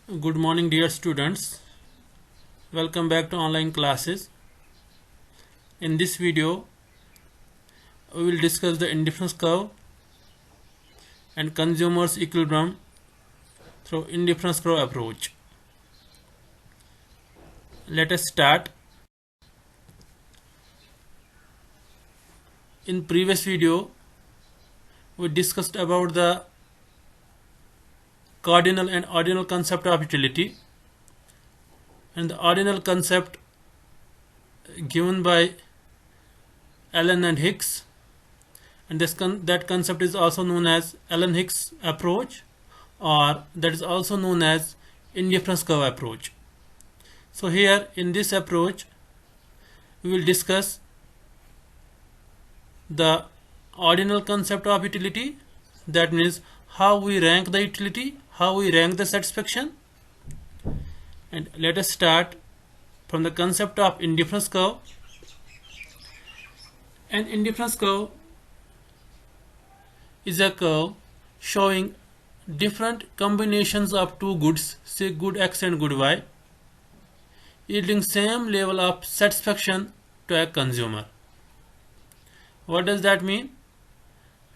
Good morning, dear students. Welcome back to online classes. In this video, we will discuss the indifference curve and consumers equilibrium through indifference curve approach. Let us start. In previous video, we discussed about the cardinal and ordinal concept of utility, and the ordinal concept given by Allen and Hicks, and that concept is also known as Allen-Hicks approach, or that is also known as indifference curve approach. So here in this approach we will discuss the ordinal concept of utility, that means how we rank the utility, how we rank the satisfaction. And let us start from the concept of indifference curve. An indifference curve is a curve showing different combinations of two goods, say good X and good Y, yielding same level of satisfaction to a consumer. What does that mean?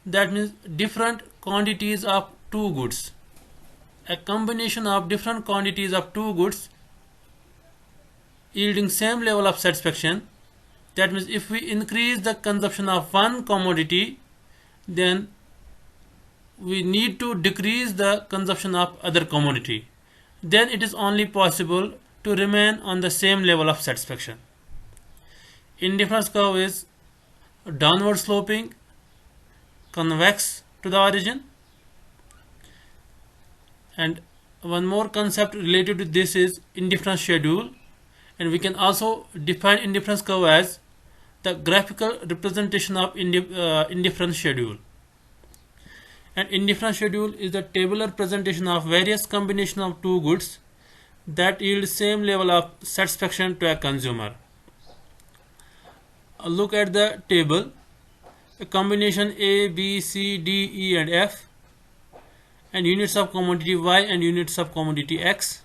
That means different quantities of two goods, a combination of different quantities of two goods yielding same level of satisfaction. That means if we increase the consumption of one commodity, then we need to decrease the consumption of other commodity. Then it is only possible to remain on the same level of satisfaction. Indifference curve is downward sloping, convex to the origin. And one more concept related to this is indifference schedule, and we can also define indifference curve as the graphical representation of indifference schedule. And indifference schedule is the tabular presentation of various combination of two goods that yield same level of satisfaction to a consumer. Look at the table. A combination A, B, C, D, E and F, and units of commodity Y and units of commodity X.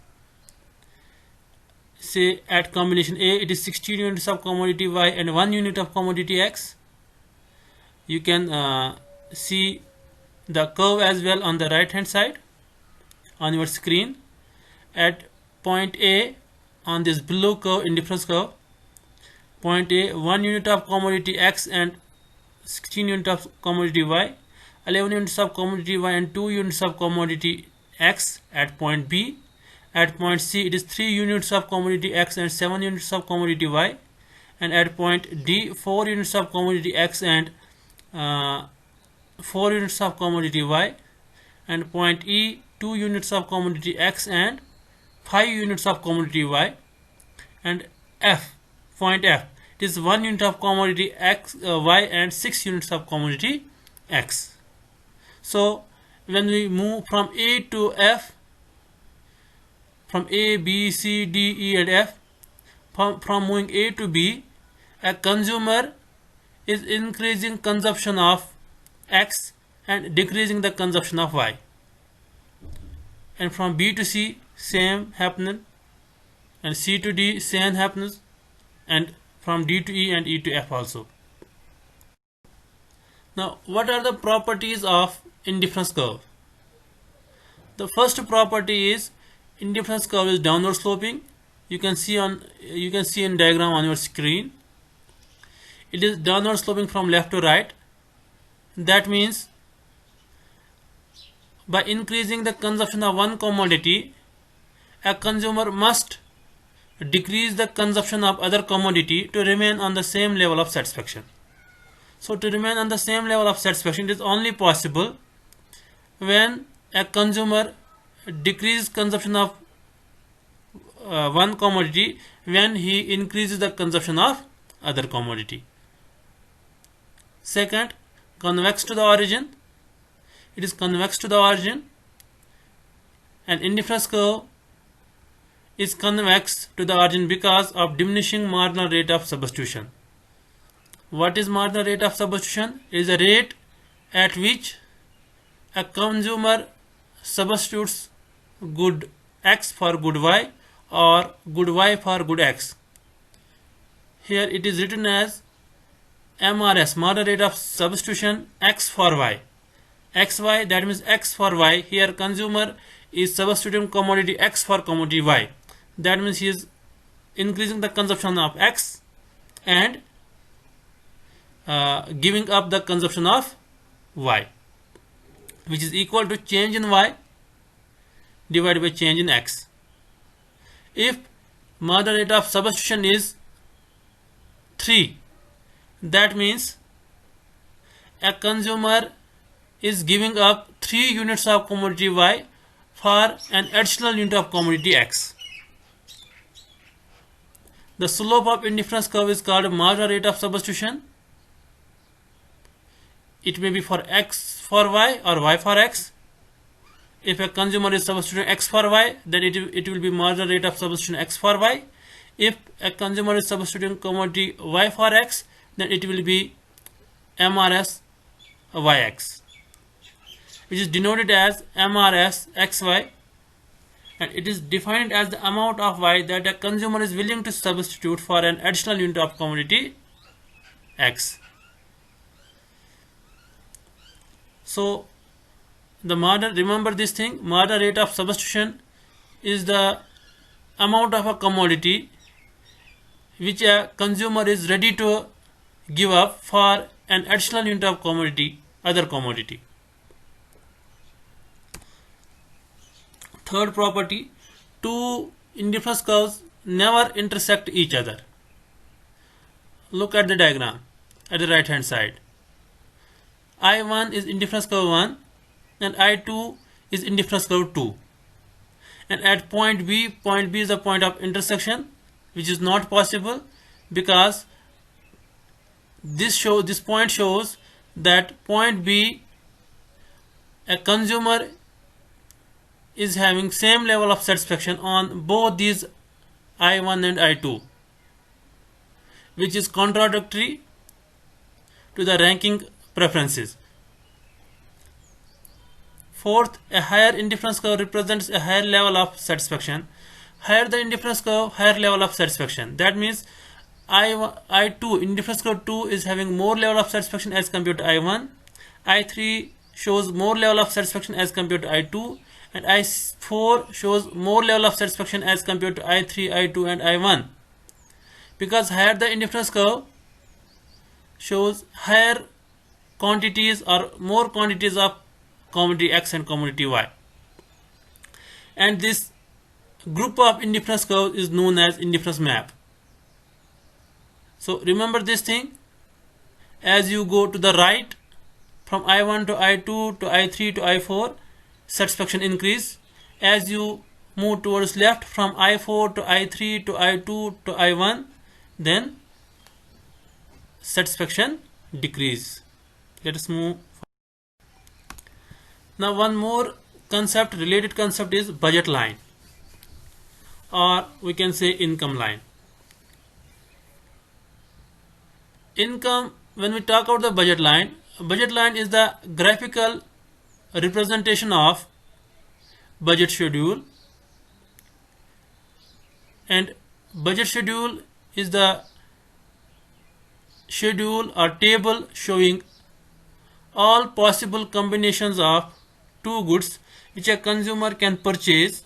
Say at combination A it is 16 units of commodity Y and 1 unit of commodity X. You can see the curve as well on the right hand side on your screen. At point A on this blue curve, indifference curve, point A, 1 unit of commodity X and 16 units of commodity Y, 11 units of commodity Y and 2 units of commodity X. At point B, at point C it is 3 units of commodity X and 7 units of commodity Y, and at point D 4 units of commodity X and 4 units of commodity Y, and point E 2 units of commodity X and 5 units of commodity Y, and F, point F, it is 1 unit of commodity X, Y and 6 units of commodity X. So when we move from A to F, from A, B, C, D, E and F, from moving A to B, a consumer is increasing consumption of X and decreasing the consumption of Y. And from B to C, same happening, and C to D, same happens, and from D to E and E to F also. Now, what are the properties of indifference curve? The first property is indifference curve is downward sloping. You can see in diagram on your screen. It is downward sloping from left to right. That means by increasing the consumption of one commodity, a consumer must decrease the consumption of other commodity to remain on the same level of satisfaction. So to remain on the same level of satisfaction, it is only possible when a consumer decreases consumption of one commodity when he increases the consumption of other commodity. Second, convex to the origin. It is convex to the origin, and indifference curve is convex to the origin because of diminishing marginal rate of substitution. What is marginal rate of substitution? It is a rate at which a consumer substitutes good x for good y or good y for good x. Here it is written as MRS, model rate of substitution, x for y. XY, that means x for y. Here consumer is substituting commodity x for commodity y. That means he is increasing the consumption of x and giving up the consumption of y, which is equal to change in y divided by change in x. If model rate of substitution is 3, that means a consumer is giving up 3 units of commodity y for an additional unit of commodity x. The slope of indifference curve is called marginal rate of substitution. It may be for x for y or y for x. If a consumer is substituting x for y, then it will be marginal rate of substitution x for y. If a consumer is substituting commodity y for x, then it will be MRS yx, which is denoted as MRS xy, and it is defined as the amount of y that a consumer is willing to substitute for an additional unit of commodity x. So the model, remember this thing, model rate of substitution is the amount of a commodity which a consumer is ready to give up for an additional unit of commodity, other commodity. Third property, two indifference curves never intersect each other. Look at the diagram at the right hand side. I1 is indifference curve 1 and I2 is indifference curve 2. And at point B is the point of intersection, which is not possible because this point shows that point B, a consumer is having same level of satisfaction on both these I1 and I2, which is contradictory to the ranking preferences. Fourth, a higher indifference curve represents a higher level of satisfaction. Higher the indifference curve, higher level of satisfaction. That means I2, indifference curve 2 is having more level of satisfaction as compared to I1. I3 shows more level of satisfaction as compared to I2. And I4 shows more level of satisfaction as compared to I3, I2 and I1. Because higher the indifference curve shows higher quantities or more quantities of commodity X and commodity Y. And this group of indifference curves is known as indifference map. So remember this thing, as you go to the right from I1 to I2 to I3 to I4, satisfaction increase. As you move towards left from I4 to I3 to I2 to I1, then satisfaction decrease. Let us move. Now one more concept, related concept, is budget line, or we can say income line. Income, when we talk about the budget line is the graphical representation of budget schedule, and budget schedule is the schedule or table showing all possible combinations of two goods which a consumer can purchase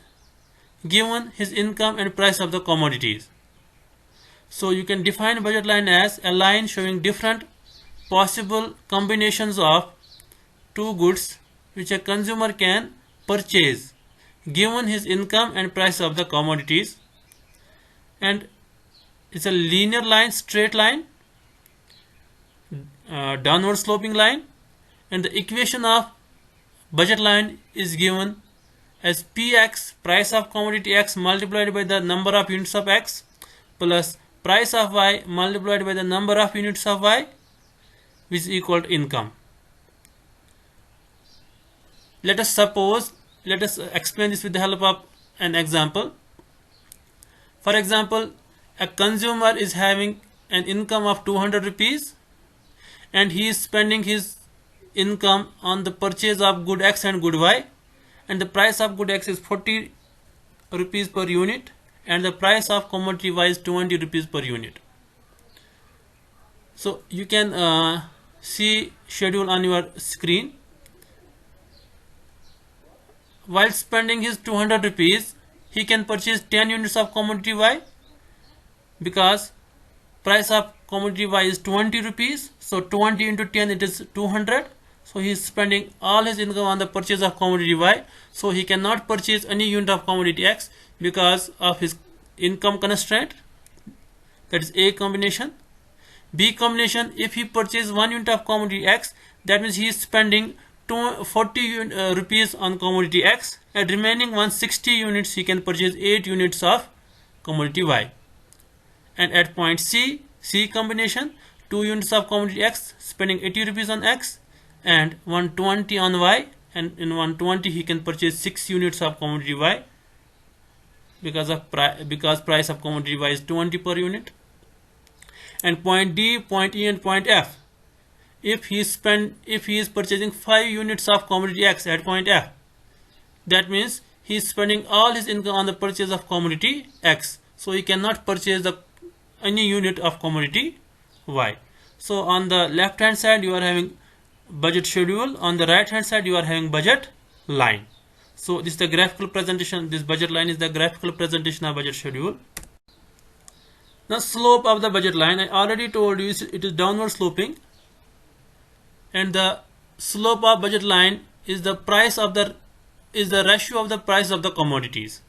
given his income and price of the commodities. So you can define budget line as a line showing different possible combinations of two goods which a consumer can purchase given his income and price of the commodities, and it's a linear line, straight line, downward sloping line, and the equation of budget line is given as Px, price of commodity X, multiplied by the number of units of X, plus price of Y multiplied by the number of units of Y, which is equal to income. Let us explain this with the help of an example. For example, a consumer is having an income of 200 rupees and he is spending his income on the purchase of good X and good Y, and the price of good X is 40 rupees per unit and the price of commodity Y is 20 rupees per unit. So you can see schedule on your screen. While spending his 200 rupees, he can purchase 10 units of commodity Y because price of commodity Y is 20 rupees. So 20 into 10 it is 200. So he is spending all his income on the purchase of commodity Y. So he cannot purchase any unit of commodity X because of his income constraint. That is A combination. B combination, if he purchases 1 unit of commodity X, that means he is spending 40 rupees on commodity X, and remaining 160 units he can purchase 8 units of commodity Y. And at point C, C combination, 2 units of commodity X, spending 80 rupees on X and 120 on Y, and in 120 he can purchase 6 units of commodity Y because price of commodity Y is 20 per unit. And point D, point E and point F, if he is purchasing 5 units of commodity X at point F, that means he is spending all his income on the purchase of commodity X, so he cannot purchase any unit of commodity Y. So on the left hand side you are having budget schedule, on the right hand side you are having budget line. So this is the graphical presentation. This budget line is the graphical presentation of budget schedule. The slope of the budget line, I already told you, it is downward sloping, and the slope of budget line is the ratio of the price of the commodities.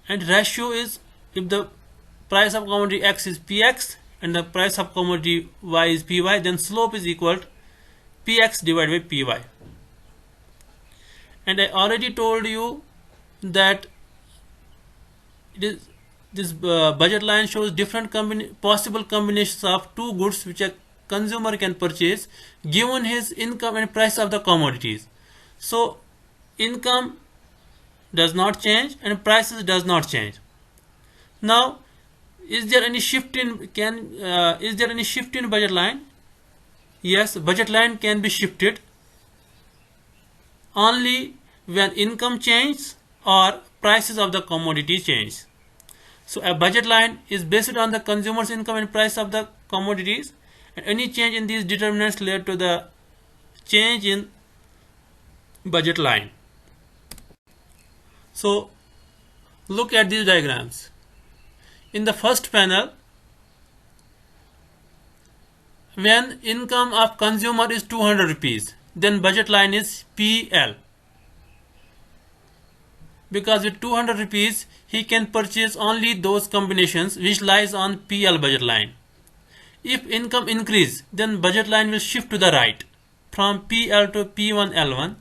And ratio is, if the price of commodity X is Px and the price of commodity Y is Py, then slope is equal to Px divided by Py. And I already told you that this budget line shows different possible combinations of two goods which a consumer can purchase given his income and price of the commodities. So income does not change and prices does not change. Now, is there any shift in budget line? Yes, budget line can be shifted only when income changes or prices of the commodity change. So a budget line is based on the consumer's income and price of the commodities, and any change in these determinants led to the change in budget line. So look at these diagrams. In the first panel, when income of consumer is 200 rupees, then budget line is PL. Because with 200 rupees, he can purchase only those combinations which lies on PL budget line. If income increase, then budget line will shift to the right from PL to P1L1,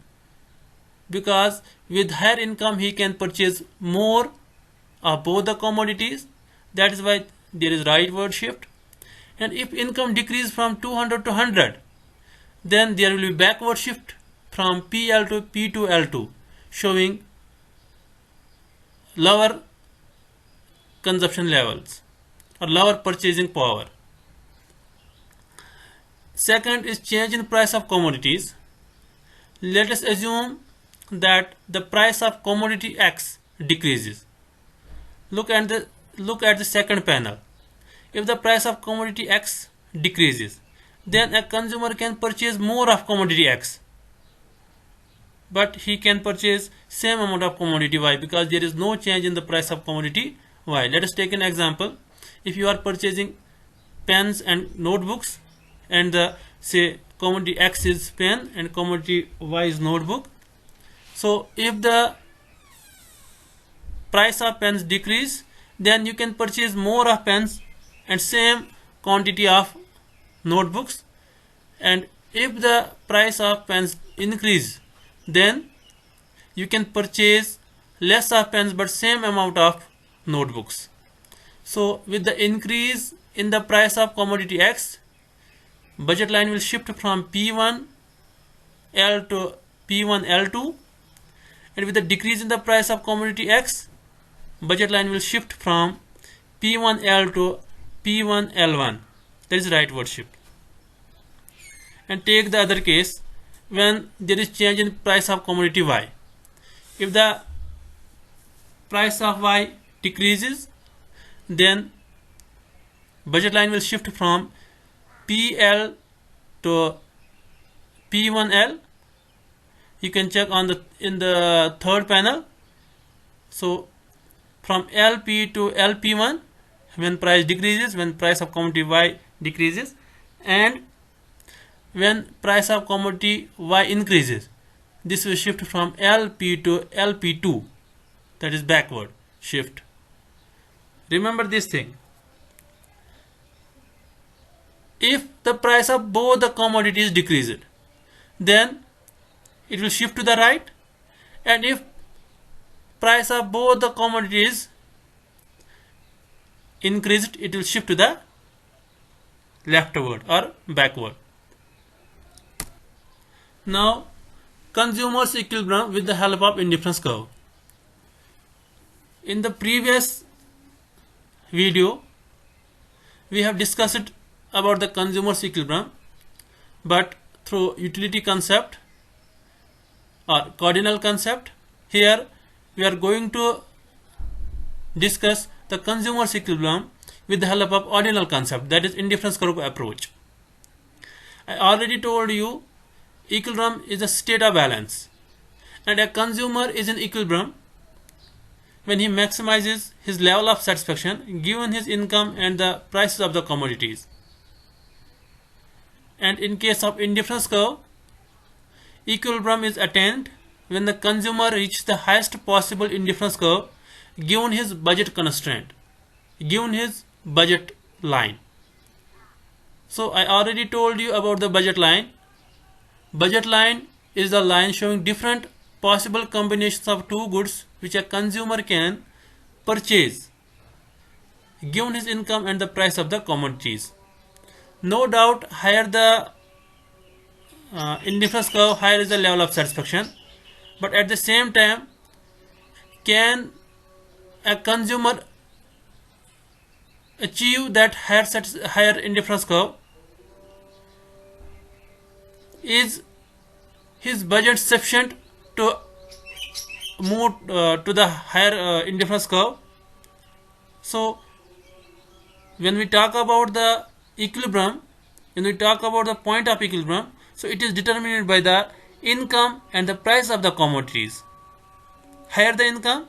because with higher income he can purchase more of both the commodities. That is why there is rightward shift. And if income decrease from 200 to 100, then there will be backward shift from PL to P2L2, showing lower consumption levels or lower purchasing power. Second is change in price of commodities. Let us assume that the price of commodity X decreases. Look at the second panel. If the price of commodity X decreases, then a consumer can purchase more of commodity X, but he can purchase same amount of commodity Y because there is no change in the price of commodity Y. Let us take an example. If you are purchasing pens and notebooks, and say commodity X is pen and commodity Y is notebook, so if the price of pens decrease, then you can purchase more of pens and same quantity of notebooks. And if the price of pens increase, then you can purchase less of pens but same amount of notebooks. So with the increase in the price of commodity X, budget line will shift from P1L to P1L2, and with the decrease in the price of commodity X, budget line will shift from P1L to P1L1. That is rightward shift. And take the other case when there is change in price of commodity Y. If the price of Y decreases, then budget line will shift from PL to P1L. You can check on in the third panel. So from LP to LP1 when price decreases, when price of commodity Y decreases, and when price of commodity Y increases, this will shift from LP to LP2, that is backward shift. Remember this thing. If the price of both the commodities decreased, then it will shift to the right, and if price of both the commodities increased, it will shift to the leftward or backward. Now, consumers equilibrium with the help of indifference curve. In the previous video, we have discussed about the consumers equilibrium, but through utility concept or cardinal concept. Here we are going to discuss the consumers equilibrium with the help of ordinal concept, that is indifference curve approach. I already told you equilibrium is a state of balance, and a consumer is in equilibrium when he maximizes his level of satisfaction given his income and the prices of the commodities. And in case of indifference curve, equilibrium is attained when the consumer reaches the highest possible indifference curve given his budget constraint, given his budget line. So I already told you about the budget line. Budget line is the line showing different possible combinations of two goods which a consumer can purchase given his income and the price of the commodities. No doubt, higher the indifference curve, higher is the level of satisfaction. But at the same time, can a consumer achieve that higher indifference curve? Is his budget sufficient to move to the higher indifference curve? So when we talk about the equilibrium, when we talk about the point of equilibrium, so it is determined by the income and the price of the commodities. Higher the income,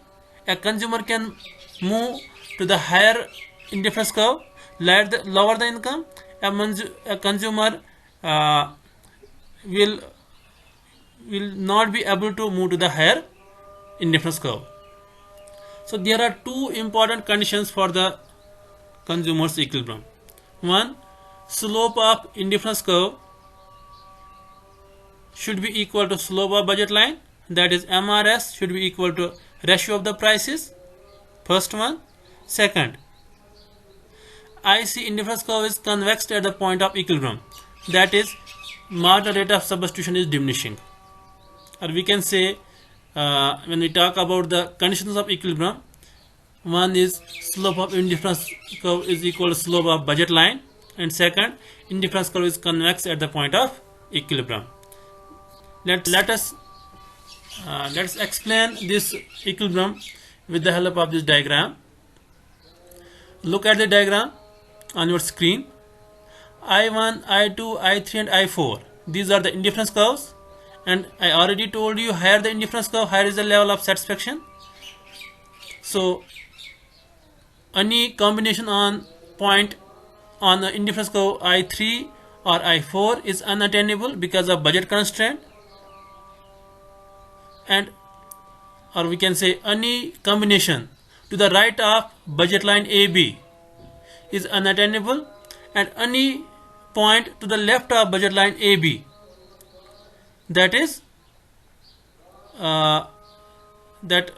a consumer can move to the higher indifference curve. Lower the income, a consumer will not be able to move to the higher indifference curve. So there are two important conditions for the consumer's equilibrium. One, slope of indifference curve should be equal to slope of budget line, that is MRS should be equal to ratio of the prices. First one. Second, IC indifference curve is convex at the point of equilibrium, that is marginal rate of substitution is diminishing. Or we can say when we talk about the conditions of equilibrium, one is slope of indifference curve is equal to slope of budget line, and second, indifference curve is convex at the point of equilibrium. Let's explain this equilibrium with the help of this diagram. Look at the diagram on your screen. I1, I2, I3 and I4, these are the indifference curves, and I already told you higher the indifference curve, higher is the level of satisfaction. So any combination on point on the indifference curve I3 or I4 is unattainable because of budget constraint, and or we can say any combination to the right of budget line AB is unattainable, and any point to the left of budget line AB, that is that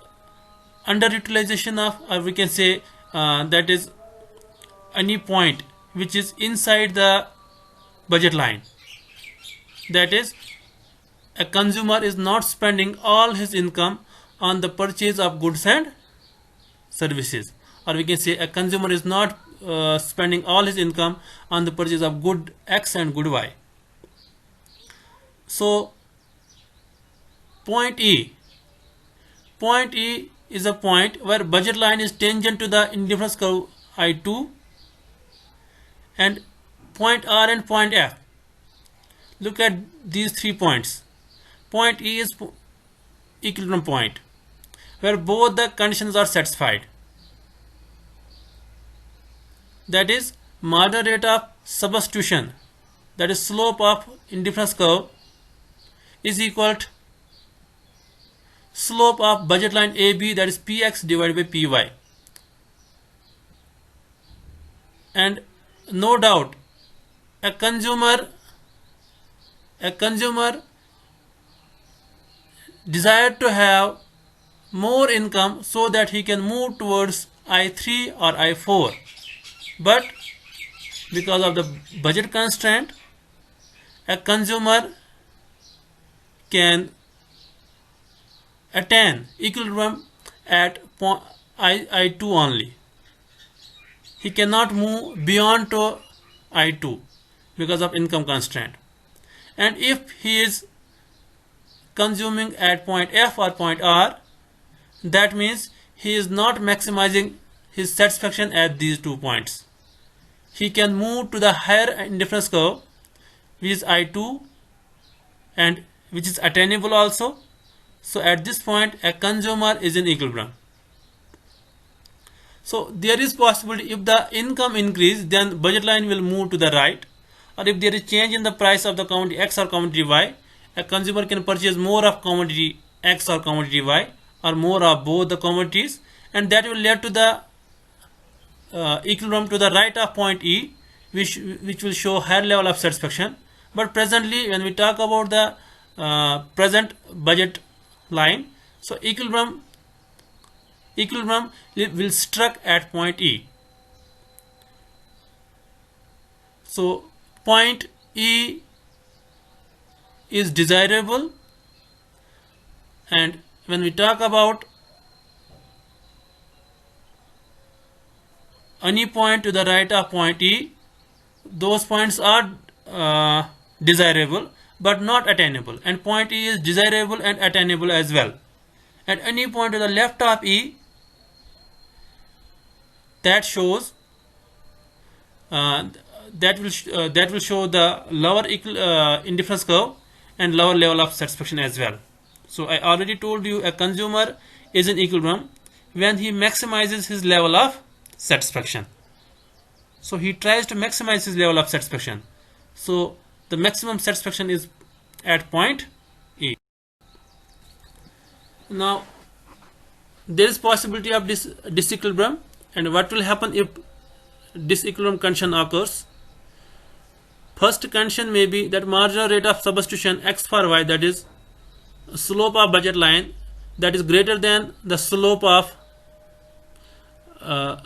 underutilization of, or we can say that is any point which is inside the budget line, that is a consumer is not spending all his income on the purchase of goods and services, or we can say a consumer is not spending all his income on the purchase of good X and good Y. So point E is a point where budget line is tangent to the indifference curve I2, and point R and point F. Look at these 3 points. Point E is equilibrium point where both the conditions are satisfied. That is marginal rate of substitution, that is slope of indifference curve, is equal to slope of budget line AB, that is Px divided by Py. And no doubt a consumer desired to have more income so that he can move towards I3 or I4, but because of the budget constraint, a consumer can attain equilibrium at I2 only. He cannot move beyond to I2 because of income constraint. And if he is consuming at point F or point R, that means he is not maximizing his satisfaction at these 2 points. He can move to the higher indifference curve, which is I2, and which is attainable also. So at this point a consumer is in equilibrium. So there is possibility if the income increase, then budget line will move to the right, or if there is change in the price of the commodity X or commodity Y, a consumer can purchase more of commodity X or commodity Y, or more of both the commodities, and that will lead to the equilibrium to the right of point E, which will show higher level of satisfaction. But presently when we talk about the present budget line, so equilibrium will struck at point E. So point E is desirable, and when we talk about any point to the right of point E, those points are desirable but not attainable, and point E is desirable and attainable as well. At any point to the left of E, that shows that will show the lower indifference curve and lower level of satisfaction as well. So I already told you a consumer is in equilibrium when he maximizes his level of satisfaction. So he tries to maximize his level of satisfaction. So the maximum satisfaction is at point E. Now there is possibility of disequilibrium, and what will happen if disequilibrium condition occurs? First condition may be that marginal rate of substitution X for Y, that is slope of budget line, that is greater than the slope of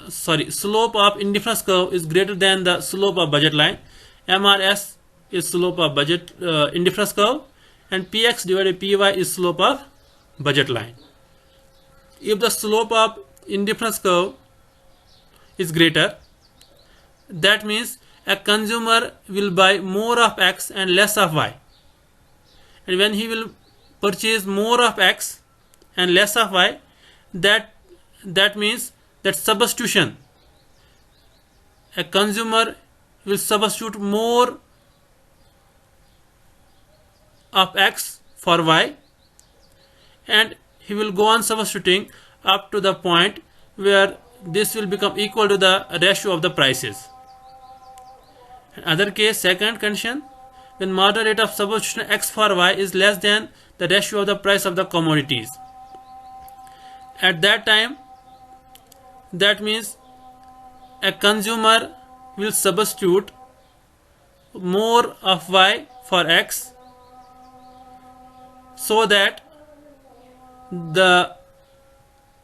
slope of indifference curve is greater than the slope of budget line. MRS is slope of budget indifference curve, and Px divided by Py is slope of budget line. If the slope of indifference curve is greater, that means a consumer will buy more of X and less of Y, and when he will purchase more of X and less of Y, that means that substitution, a consumer will substitute more of X for Y, and he will go on substituting up to the point where this will become equal to the ratio of the prices. In other case, second condition, when marginal rate of substitution X for Y is less than the ratio of the price of the commodities. At that time, that means a consumer will substitute more of Y for X, so that the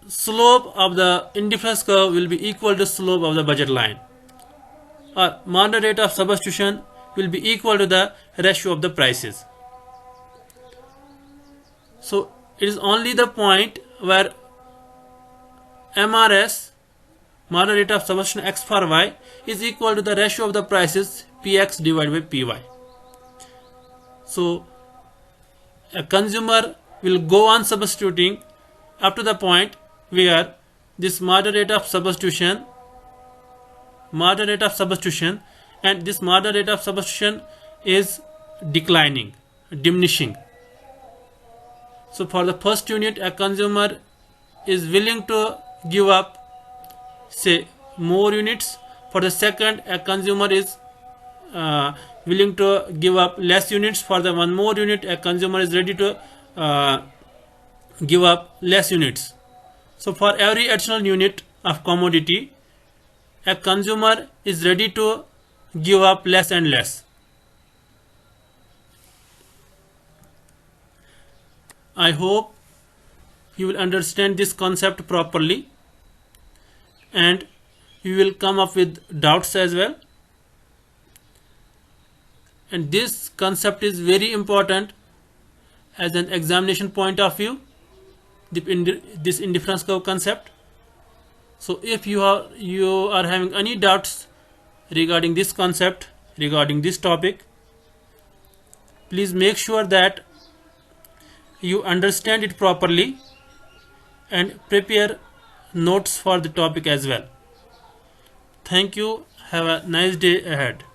slope of the indifference curve will be equal to slope of the budget line, or marginal rate of substitution will be equal to the ratio of the prices. So it is only the point where MRS, marginal rate of substitution X for Y, is equal to the ratio of the prices Px divided by Py. So a consumer will go on substituting up to the point where this marginal rate of substitution and this marginal rate of substitution is declining, diminishing. So for the first unit, a consumer is willing to give up, say, more units. For the second, a consumer is willing to give up less units. For the one more unit, a consumer is ready to give up less units. So for every additional unit of commodity, a consumer is ready to give up less and less. I hope you will understand this concept properly and you will come up with doubts as well. And this concept is very important as an examination point of view, this indifference curve concept. So if you are having any doubts regarding this concept, regarding this topic, please make sure that you understand it properly and prepare notes for the topic as well. Thank you. Have a nice day ahead.